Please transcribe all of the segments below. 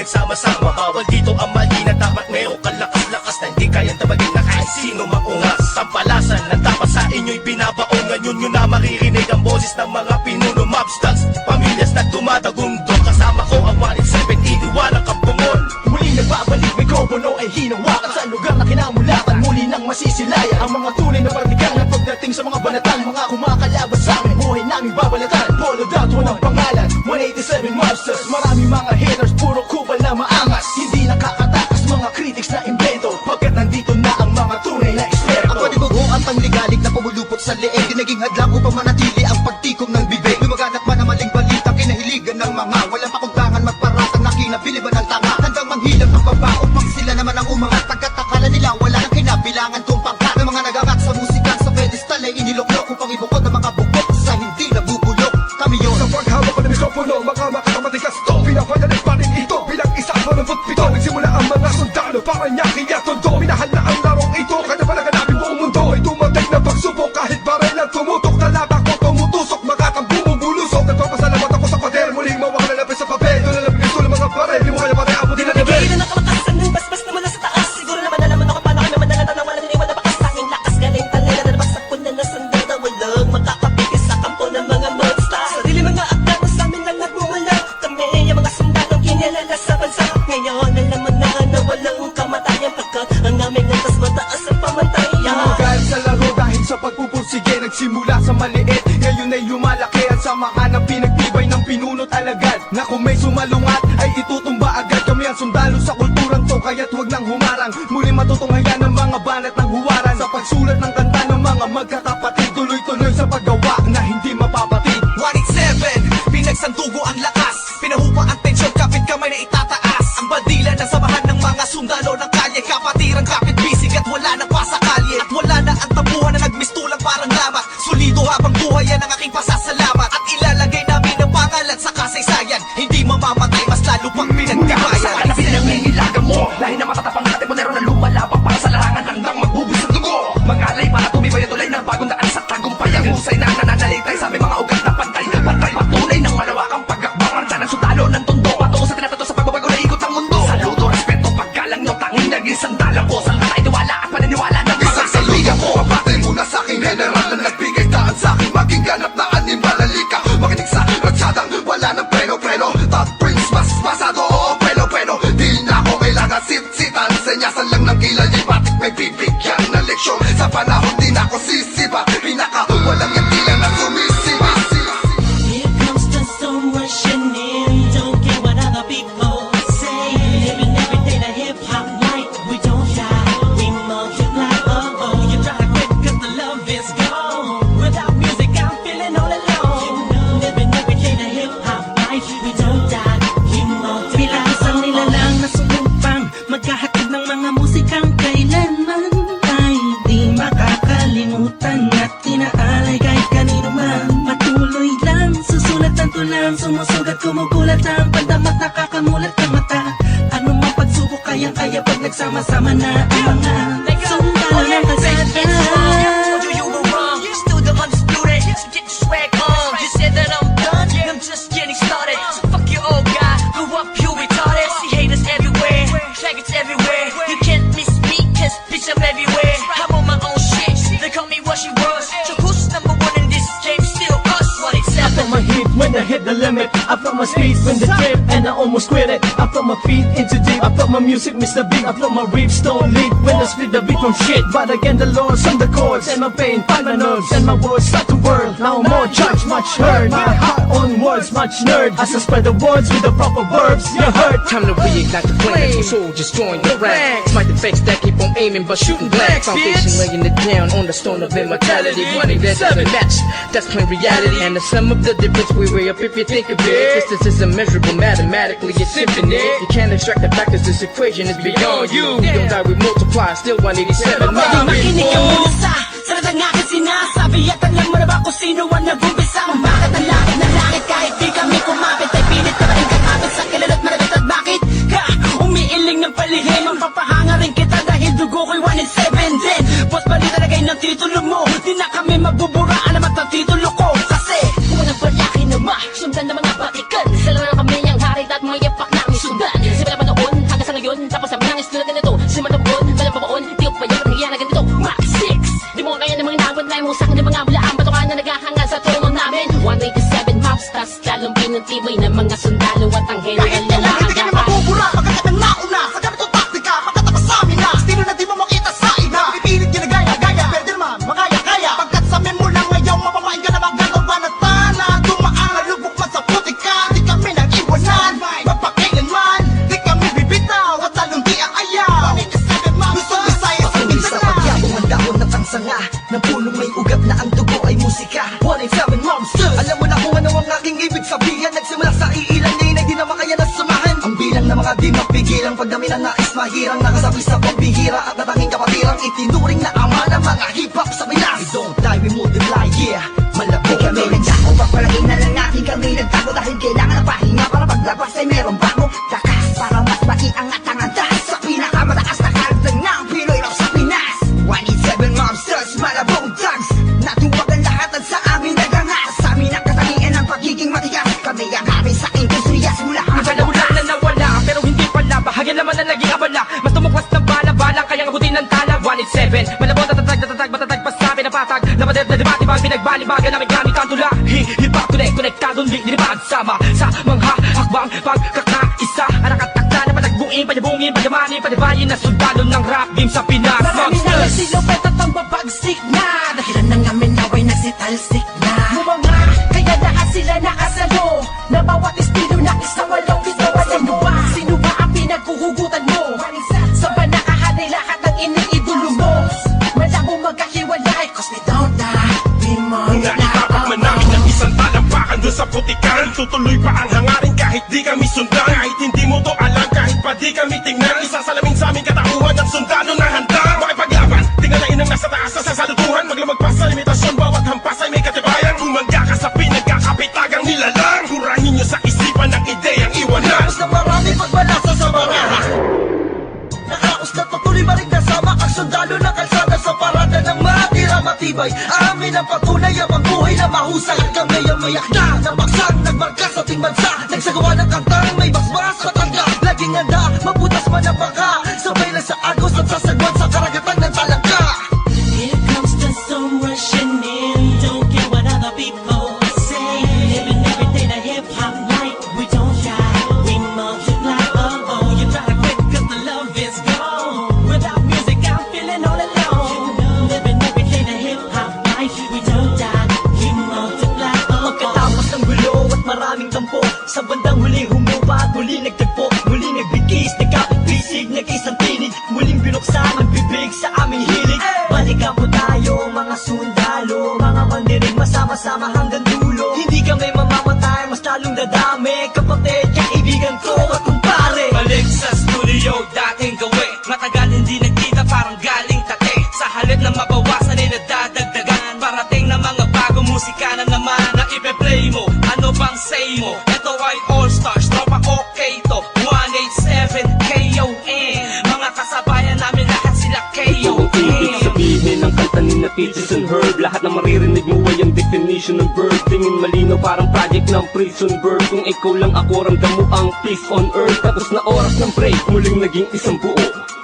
pinagsama-sama. Bawal dito ang mali na dapat meron kalakas-lakas na hindi kayang tabagin na kahit sino maungas. Tampalasan na dapat sa inyo'y binabaongan, yun na maririnig ang boses ng mga pinuno, mobsters, pamilyas na dumadagundong. Kasama ko ang 187, iniwalang kampungol. Muli nagbabalik, mikropono ay hinawakan sa lugar na kinamulatan. Muli nang masisilaya ang mga tunay na partigan na pagdating sa mga banatan. Mga kumakalaban sa amin, buhay namin babalatan. Followed out, walang pangalan, 187 Mobsters. Maraming mga haters, puro kupal na maangas. Hindi nakakatakas mga critics na invento, pagkat nandito na ang mga tunay na eksperto. Ang panibago ang pangligalig na pumulupot sa leeg, di naging hadlang upang manatili ang pagtikom ng bibig. Lumaganap man ang maling balita, kinahiligan ng mga walang pakundangan, magparatang na kinabiliban ng tanga. Handang manghilang ang baba upang sila naman ang umangat. Pagkat akala nila wala nang kinabilangan kung pangkat. Ng mga nagangat sa musika sa pedestal ay iniloklok upang ibukod ang mga bukod sa hindi nabubulok. Kami yun Sa paghawak ko ng mikropono, makamakakamating to. Pinapadalit pa rin ito bilang isa 87. Nagsimula ang mga sundalo para niya kaya tondo. Minahal na ang larong ito, kanya pala ganapin buong mundo. Ay tumatay na pagsubok kahit baril ang tumutok. Talabak ko tumutusok, makakang bumubulusok. Nagpapasalamat ako sa pader, muling mawak na lapis sa papel. Doon na lang bigay ng mga baril, di mo kaya pare abutin na level. Bigay na nakalakasan ng basbas na mula sa taas. Siguro naman nalaman ako paano kayo naman nalatan ng walang iniwan na bakas. Tanging lakas galing talera na nabaksak ko na nasandal na walang makakapigil sa kampo ng mga monsters. Sarili mga aklat na sa amin lang nagmumula. Kami ang mga sundalong kinilala sa bansa. Ngayon alam mo na walang kamatayan, pagkat ang aming landas mataas ang pamantayan. Dahil sa laro, dahil sa pagpupursige, nagsimula sa maliit, ngayon ay lumalaki at samahan ang pinagtibay ng pinunot alagad. Na kung may sumalungat ay itutumba agad. Kami ang sundalo sa kulturang to, kaya't huwag nang humarang. Muli matutunghayan ng mga banat ng huwaran. Sa pagsulat ng kanta ng mga magkakapatid, tuloy-tuloy sa paggawa na hindi mapapatid. 187, pinagsandugo ang lakas. Pinahupa ang tensyon, kapit kamay na itataas. Ang bandila na samahan ng mga sundalo ng kalye. Kapatiran, kapit bisig at wala na pa sa kalye. At wala na ang tabuhan na nagmistulang parang lamat. Solido habang buhay yan ang aking pasasalamat. At ilalagay namin ang pangalan sa kasaysayan. Hindi mamamatay, mas lalo pang pinagtibayan. Sa na pinangingilagan mo, lahi na matatapang natin monero na lumalabang para sa larangan hanggang magbubus ng dugo. Mag-alay para tumibay at tulay ng bagong daan sa tagumpay. Ang husay na nananalitay sa may mga ugat na pantay. Pantay patunay ng malawakang pagkakbang. Marcha ng sundalo ng tondo, patungo sa tinatato sa pagbabago na ikot ng mundo. Saludo, respeto, paggalang nyo, tanging naging sandalang ko. Saan tayo tiwala at paniniwala ng mga Saludo ko, abantay muna sa aking general na nagbigay daan sa aking maging ganap na animal. Halika, makinig sa ratsadang wala ng preno-preno. Top Prince, mas masado, oo, preno-preno. Di na ako kailangan sit-sitan. Senyasan lang ng kilay, batik may bibigyan na leksyon. Sa panahon di na ako sisipa, pinaka walang yatila na sumisipa. Here comes the storm rushing in. Don't care what other people say. Living every day the hip hop life. We don't die, we multiply. Oh oh, you try to quit 'cause the love is gone. Without music, I'm feeling all alone. Living every day the hip hop life. We don't die, we multiply. Bilang isang nilalang na sumupang magkahatid ng mga musikang kailanman ay di makakalimutan at tinaalay kahit kanino man. Patuloy lang, susulat ang tulang, sumusugat, kumugulat ang pandamat, nakakamulat ang mata. Ano mang pagsubok, kayang-kaya pag nagsama-sama na ang mga sundalo ng kalsada. You were wrong, still the undisputed. So get your swag on. You said that I'm done, I'm just getting started. So fuck your old guy, grew up you retarded. See haters everywhere, faggots everywhere. You can't miss me, cause bitch I'm everywhere. I'm on my own shit, they call me what she was. So who's number one in this game? Still us, I felt 187. my heat when I hit the limit. I felt my speed when the trip and I almost quit it. I felt my feet into deep. I felt my music Mr. Big. I felt my riffs don't leak when I split the beat from shit. But again the Lord's on the chords and my pain find my nerves and my words start to whirl. Now more judge, much heard. My heart on words, much nerd. As I spread the words with the proper verbs, you heard. Time to reignite the flame. Soldiers join the ranks. Smite the fakes that keep on aiming but shooting blank. Foundation laying it down on the stone of immortality. Money that doesn't match, that's plain reality. And the sum of the difference we weigh up if you think of it. Distance is immeasurable mathematically, it's infinite. You can't extract the fact 'cause this equation is beyond you. You don't die, we multiply, still 187. Makinig ka muna sa sarap ng aking sinasabi. At alam mo na ba kung sino ang nag-umpisa? Kung bakit ang langit na langit kahit di kami kumapit. Ay pilit ka ba rin kakapit sa kilala't malapit. At bakit ka umiiling ng palihim? Ang papahanga rin kita dahil dugo ko'y 187 din. Boss balita lagay ng titulo mo, di na kami mabubura. Alamat ang titulo ko kasi Unang palaki na ma, sundan ng mga batikan. Sa lang kami ang hari at mga yapak na sundan. Sa Lawat na yung usang ng mga mula ang batukan na naghahanga sa trono namin 187 mobsters, lalong pinuntiboy ng mga sundalo at ang hero Kahit ng kailan hindi kami mabubura Pagkat ang nauna sa ganitong taktika Magtatapas sa amin na Estilo na di mo makita sa iba Pipilit ginagaya-gaya Pwede man, makaya-kaya Pagkat sa men mo lang ngayon Mapamain ka na magagawa na tana Dumaan na lubok man sa putika Di kami nang iwanan Magpakailanman Di kami bibitaw At lalong di ang ayaw 187 mobsters Gusto Visayas sa Patuloy sa Mindanao pagyabong ang dahon at ang sanga Ng punong may ugat na ang dugo ay musika 187 Monsters. Alam mo na kung ano ang aking ibig sabihin Nagsimula sa iilan ngayon ay di na makaya na samahan Ang bilang ng mga di mapigilang Pagdami na nais mahirang Nakasabi sa pambihira At natanging kapatirang Itinuring na ama ng mga hip-hop sa Pinas We don't die, we multiply, yeah Malapit kami nagdako Pagpalagay na lang natin kami nagtago Dahil kailangan ng pahinga Para paglabas ay meron bago Lakas para mas maiangat ang antas Sa pinakamataas na karagdag ng Pinoy rap sa Pinas 187 Monsters, malabong thugs Natuwag ang lahat at sa amin nagangas Sa amin ang katangian ng pagiging matigas Kami ang hari sa industriya Simula ang Wala na nawala, pero hindi pala Bahagya naman na naging abala Mas tumuklas ng bala-bala Kayang abutin ng tala 187, malabot at tatag matatag pa sa pinapatag Napadet na debate bang pinagbalibagan namin gamit ang tula Hip-hop konektadong linibag Sama sa mga hakbang pagkakaisa Anak at takta na patagbuin, panyabungin, panyamanin Panibayin na sundalo ng rap game sa Pinas Marami na Monsters. nagsilupet at ang babagsik na Dahilan ng amin naway nagsitalsik na Mga kaya lahat sila nakasalo Na bawat estilo na isawalaw ito Sino ba ang pinaghuhugutan mo? Sa ba nakahanay lahat ng iniidolo mo? Malabo magkahiwalay Cause we don't die, we multiply Naitapak man namin ng isang talampakan doon sa putikan Tutuloy pa ang hangarin kahit di kami sundan Kahit hindi mo to alam, kahit pa di kami tingnan Isasalamin sa aming katauhan ng sundalo na handa Makipaglaban, tingalain ang nasa taas sa salutuhan Maglamag pa sa limitasyon, bawat hampas ay may katibayan Bumangga ka sa pinagkakapitagang nilalang Kurahin nyo sa isipan ng ideyang iwanan Tapos na marami pagbalasa sa mga Nakaos na patuloy marigna sama ang sundalo ng kalsada sa parada ng matira matibay Amin ang patunay ang buhay na mahusay At kami ang mayakda ng baksang nagmarka sa ating bansa Nagsagawa ng kantang may basbas at tangga Laging handa, mabutas man ang baka Sabay lang sa agos at sasagwan sa karagatan ng talangka Here comes the sun rushing in. Don't care what other people say. Living every day the hip hop life. We don't shy, we multiply. Oh, you try to quit 'cause the love is gone. Without music, I'm feeling all alone. Living every day the hip hop life. We don't die, we multiply. Pagkatapos ng gulo at maraming tampo Sa bandang huli humupa at muli nagtagpo Muli nagbigis, nagkapit-bisig, nag-isang tinig Muling binuksan ang bibig sa aming hilig Balikan po tayo mga sundalo Mga mandinig masama-sama hanggang dulo Hindi kami mamamatay, mas lalong dadami Kapatid, kaibigan ko at kumpare Balik sa studio, dating gawi Matagal hindi nagkita, parang galing tate Sa halip na mabawasan ay nadadagdagan Parating na mga bagong musika na naman Na ipe-play mo, ano bang say mo? Ito ay All Stars, tropa okay to 187 KON Mga kasabayan namin lahat sila KON Ibig sabihin ng kanta ni na Peaches and Herb Lahat na maririnig mo ay ang definition ng bird Tingin malinaw parang project ng prison bird Kung ikaw lang ako, ramdam mo ang peace on earth Tapos na oras ng break, muling naging isang buo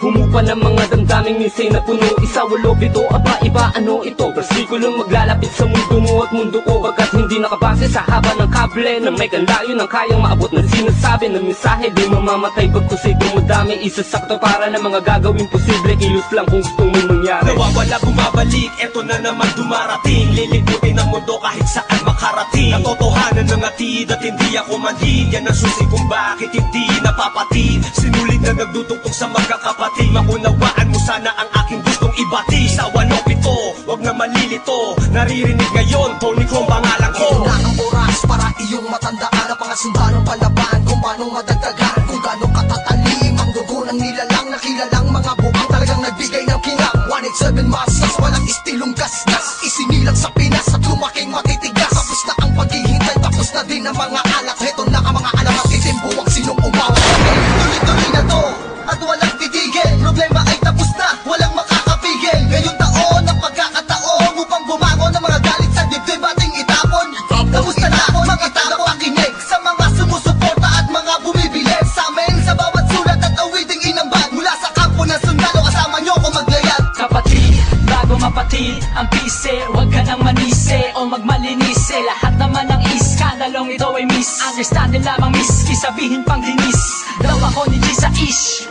Humupa ng mga damdaming nisay na puno Isa, walo, pito, aba, iba, ano ito? Versikulong maglalapit sa mundo mo at mundo ko Pagkat hindi nakabase sa haba ng kable Nang may kanlayo ng kayang maabot na sinasabi ng mensahe Di mamamatay pagkusay kung madami Isasakto para na mga gagawin posible Kilos lang kung gusto mong mangyari Nawawala, bumabalik, eto na naman dumarating Liliputin ang mundo kahit saan makarating Natotohanan ng atid at hindi ako manhid Yan ang susi kung bakit hindi napapatid Sinulid na nagdutugtog sa magkakapatid Makunawaan mo sana ang aking gustong ibati Sa 107, wag na malilito Naririnig ngayon, Tony Kong pangalan ko Ito na ang oras para iyong matandaan Ang mga sundalong palaban kung paano madagdagan Kung gano'ng katatalim ang dugo ng nilalang Nakilalang mga buang talagang nagbigay ng kinang 187 masas, walang istilong gasgas Isinilang sa Pinas at lumaking matitigas Tapos na ang paghihintay, tapos na din ang mga alak Heto na ang mga alamat, itimbuwang sinong umawa Tuloy-tuloy na to, at walang titigil Problema ay tapos na, walang makakapigil Ngayong taon ang pagkakataon Upang bumangon ng mga galit sa dibdib ating itapon Tapos na natin mag-itapon Pakinig sa mga sumusuporta at mga bumibili Sa amin sa bawat sulat at awiting inambag Mula sa kampo ng sundalo kasama nyo kung maglayat Kapatid, bago mapatid ang peace Huwag ka nang manisi o magmalinisi. Lahat naman ng iskandalong ito ay miss. Understand lamang miss, isabihin pang dinis. Daw ako ni G sa ish.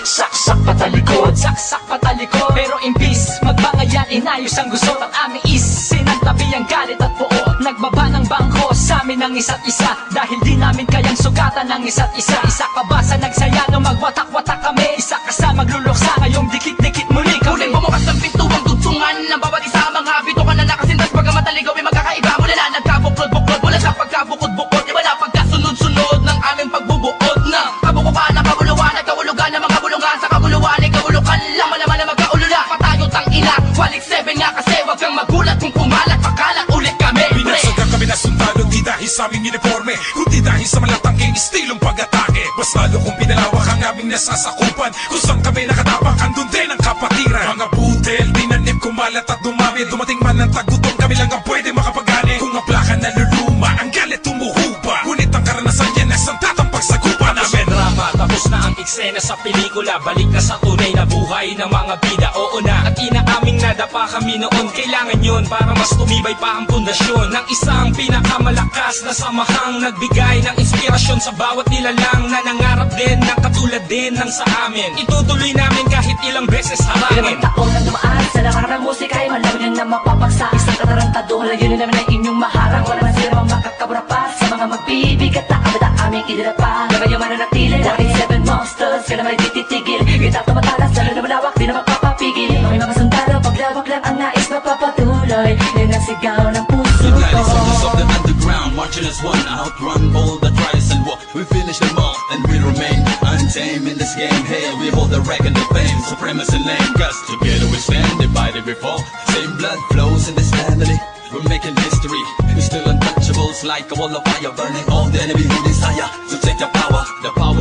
Saksak patalikod, saksak patalikod. Pero imbis, magbangayan, inayos ang gusot. Ang aming is, sinantabi ang galit at puot. Nagbaba ng bangko sa amin ng isa't isa. Dahil di namin kayang sugatan ng isa't isa. Isa ka ba sa nagsaya no magwatak-watak kami? Isa ka sa magluluksa ngayong dikit-dikit muli kami. Muling bumukas ng pintuang dugtungan ng bawat isa. Mga bito ka na nakasintas, bagamat aligaw ay magkakaiba. Mula na nagkabuklod-buklod, mula sa pagkabukod-bukod. Iba na pagkasunod-sunod ng aming pagbubuod na kabukuhan, ng kabuluhan, nagkahulugan ng mga bulungan. Sa kabuluhan ay kahulukan lang, malaman na magkaulula. Patayo tang ina, walik 7 nga kasi. Wag kang magulat kung kumalat, pakalat ulit kami. Binagsagan kami na sundalo, di dahil sa aming uniforme, kundi dahil sa malatangking estilong pag-atake. Mas lalo kung pinalawak ang aming nasasakupan, kung saan kami nakatapak, andun din ang kapatiran. Mga butel, dinanip, kumalat at dumami. Dumating man ang tagutom, kami lang ang pwede makapagani. Kung ang plaka naluluma, ang galit tumuhupa. Ngunit ang karanasan yan, nasang tatampag sa kupa namin. Drama, tapos na ang eksena sa pelikula. Balik na sa tunay na buhay ng mga bida. Oo na, at inaaming nadapa kami noon. Kailangan yun para mas tumibay pa ang pundasyon ng isang pinakamalakas na samahang nagbigay ng inspirasyon sa bawat nilalang na nangarap din ng katulad din ng sa amin. Itutuloy namin kahit ilang beses harangin. Ilang taon na dumaan sa lakarang ng musika ay malaman na mapapagsa. Isang katarantado, layunin namin ay inyong maharang. Wala man sila makakabura pa sa mga magbibigat na kabata aming idinapa. Na kayo mananatili, dahil 7 monsters, ka naman ay tititigil. Kita tumatalas, lalo na malawak, di na magpapapigil. May mga sundalo, paglawak lang ang nais mapapatuloy. Yan ang sigaw ng puso The Gladys soldiers ko. of the underground, marching as one, outrun all the trials and war. We finish them all, and we remain untamed in this game. Hey, we hold the record of fame, supremacy lane. Cause together we stand, divided we fall. Same blood flows in this family. We're making history. We're still untouchables, like a wall of fire, burning all the enemy who desire to take the power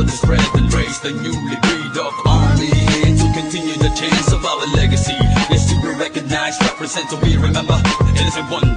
to spread and raise the newly breed of army to continue the chains of our legacy. Yes, to be recognized, represent, to be remembered. It is one